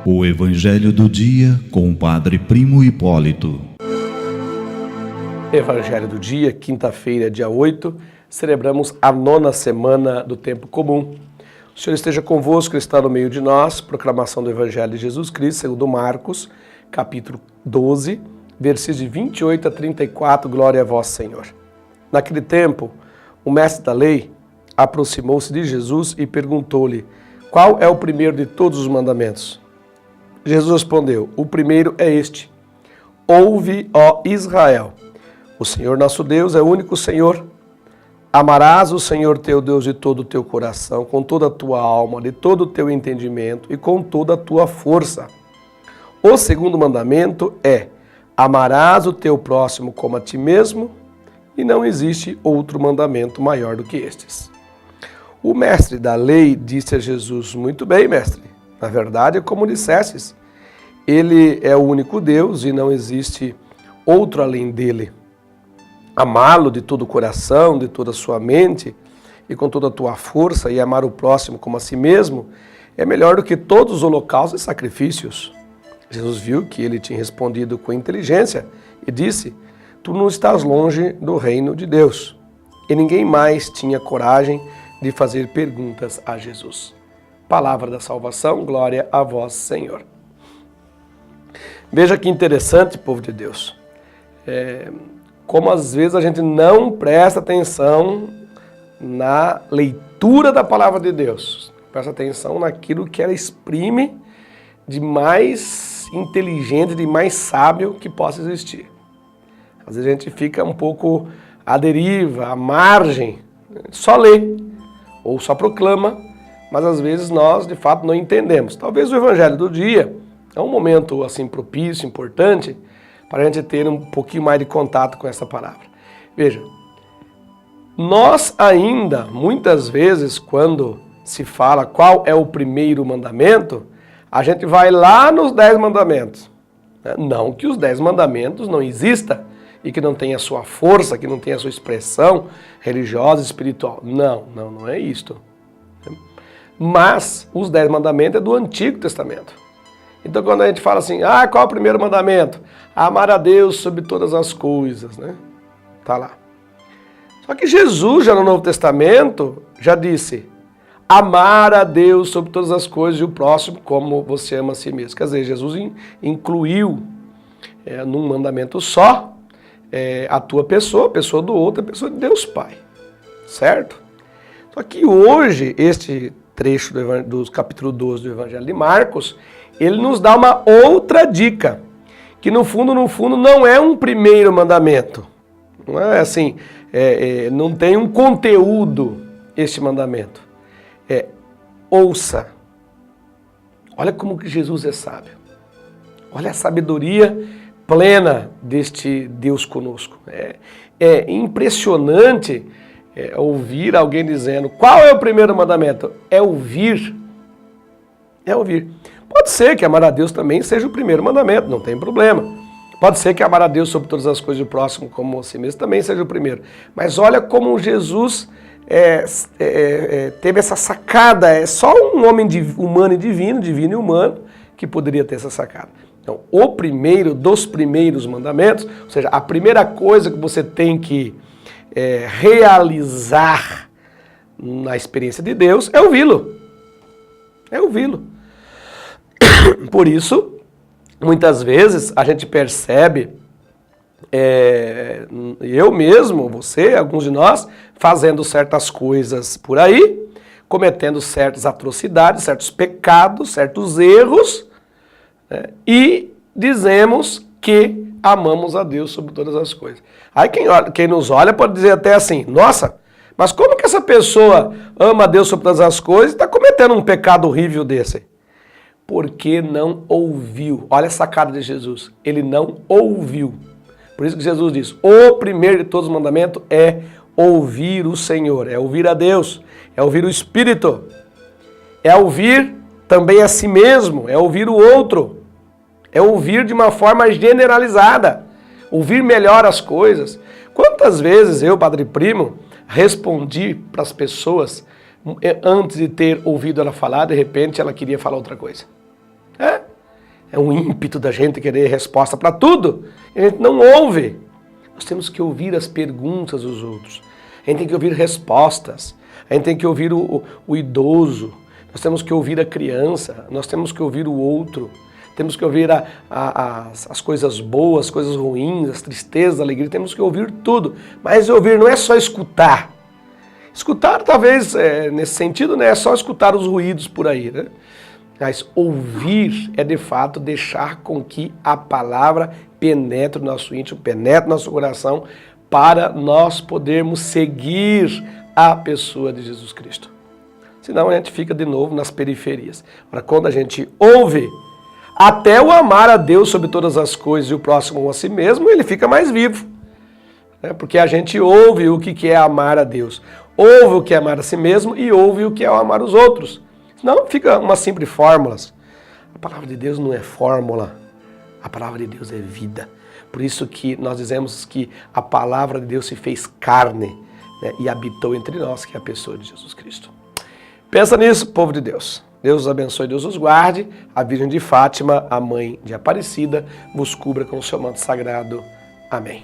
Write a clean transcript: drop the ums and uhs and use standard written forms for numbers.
O Evangelho do Dia com o Padre Primo Hipólito. Evangelho do Dia, quinta-feira, dia 8, celebramos a 9ª semana do Tempo Comum. O Senhor esteja convosco, Ele está no meio de nós. Proclamação do Evangelho de Jesus Cristo, segundo Marcos, capítulo 12, versículos de 28 a 34, glória a vós, Senhor. Naquele tempo, o mestre da lei aproximou-se de Jesus e perguntou-lhe: qual é o primeiro de todos os mandamentos? Jesus respondeu: o primeiro é este: ouve, ó Israel, o Senhor nosso Deus é o único Senhor. Amarás o Senhor teu Deus de todo o teu coração, com toda a tua alma, de todo o teu entendimento e com toda a tua força. O segundo mandamento é: amarás o teu próximo como a ti mesmo, e não existe outro mandamento maior do que estes. O mestre da lei disse a Jesus: muito bem, mestre, na verdade é como dissestes, Ele é o único Deus e não existe outro além dele. Amá-lo de todo o coração, de toda a sua mente e com toda a tua força, e amar o próximo como a si mesmo, é melhor do que todos os holocaustos e sacrifícios. Jesus viu que ele tinha respondido com inteligência e disse: tu não estás longe do reino de Deus. E ninguém mais tinha coragem de fazer perguntas a Jesus. Palavra da salvação, glória a vós, Senhor. Veja que interessante, povo de Deus, como às vezes a gente não presta atenção na leitura da palavra de Deus, presta atenção naquilo que ela exprime de mais inteligente, de mais sábio que possa existir. Às vezes a gente fica um pouco à deriva, à margem, só lê ou só proclama, mas às vezes nós de fato não entendemos. Talvez o Evangelho do Dia é um momento assim propício, importante, para a gente ter um pouquinho mais de contato com essa palavra. Veja, nós ainda, muitas vezes, quando se fala qual é o primeiro mandamento, a gente vai lá nos 10 mandamentos. Não que os 10 mandamentos não existam e que não tenha sua força, que não tenha sua expressão religiosa, espiritual. Não é isto. Mas os 10 mandamentos é do Antigo Testamento. Então quando a gente fala assim, qual é o primeiro mandamento? Amar a Deus sobre todas as coisas, né? Tá lá. Só que Jesus, já no Novo Testamento, já disse: amar a Deus sobre todas as coisas e o próximo como você ama a si mesmo. Quer dizer, Jesus incluiu num mandamento só a tua pessoa, a pessoa do outro, a pessoa de Deus Pai. Certo? Só que hoje, este trecho do capítulo 12 do Evangelho de Marcos, ele nos dá uma outra dica, que no fundo não é um primeiro mandamento. Não é assim, não tem um conteúdo este mandamento. Ouça. Olha como que Jesus é sábio. Olha a sabedoria plena deste Deus conosco. É impressionante ouvir alguém dizendo: qual é o primeiro mandamento? É ouvir. É ouvir. Pode ser que amar a Deus também seja o primeiro mandamento, não tem problema. Pode ser que amar a Deus sobre todas as coisas e o próximo como a si mesmo também seja o primeiro. Mas olha como Jesus teve essa sacada. É só um homem humano e divino e humano, que poderia ter essa sacada. Então, o primeiro dos primeiros mandamentos, ou seja, a primeira coisa que você tem que realizar na experiência de Deus é ouvi-lo. É ouvi-lo. Por isso, muitas vezes a gente percebe, eu mesmo, você, alguns de nós, fazendo certas coisas por aí, cometendo certas atrocidades, certos pecados, certos erros, e dizemos que amamos a Deus sobre todas as coisas. Aí quem nos olha pode dizer até assim: nossa, mas como que essa pessoa ama a Deus sobre todas as coisas e está cometendo um pecado horrível desse? Porque não ouviu. Olha a sacada de Jesus. Ele não ouviu. Por isso que Jesus diz: o primeiro de todos os mandamentos é ouvir o Senhor, é ouvir a Deus, é ouvir o Espírito, é ouvir também a si mesmo, é ouvir o outro, é ouvir de uma forma generalizada, ouvir melhor as coisas. Quantas vezes eu, Padre Primo, respondi para as pessoas antes de ter ouvido ela falar, de repente ela queria falar outra coisa. É um ímpeto da gente querer resposta para tudo. E a gente não ouve. Nós temos que ouvir as perguntas dos outros. A gente tem que ouvir respostas. A gente tem que ouvir o idoso. Nós temos que ouvir a criança. Nós temos que ouvir o outro. Temos que ouvir as coisas boas, as coisas ruins, as tristezas, a alegria. Temos que ouvir tudo. Mas ouvir não é só escutar. Escutar, talvez, nesse sentido, né, é só escutar os ruídos por aí, né? Mas ouvir é, de fato, deixar com que a palavra penetre no nosso íntimo, penetre no nosso coração, para nós podermos seguir a pessoa de Jesus Cristo. Senão a gente fica de novo nas periferias. Agora, quando a gente ouve, até o amar a Deus sobre todas as coisas e o próximo a si mesmo, ele fica mais vivo. Porque a gente ouve o que é amar a Deus, ouve o que é amar a si mesmo e ouve o que é amar os outros. Senão fica uma simples fórmula. A palavra de Deus não é fórmula, a palavra de Deus é vida. Por isso que nós dizemos que a palavra de Deus se fez carne, né, e habitou entre nós, que é a pessoa de Jesus Cristo. Pensa nisso, povo de Deus. Deus os abençoe, Deus os guarde. A Virgem de Fátima, a Mãe de Aparecida, vos cubra com o seu manto sagrado. Amém.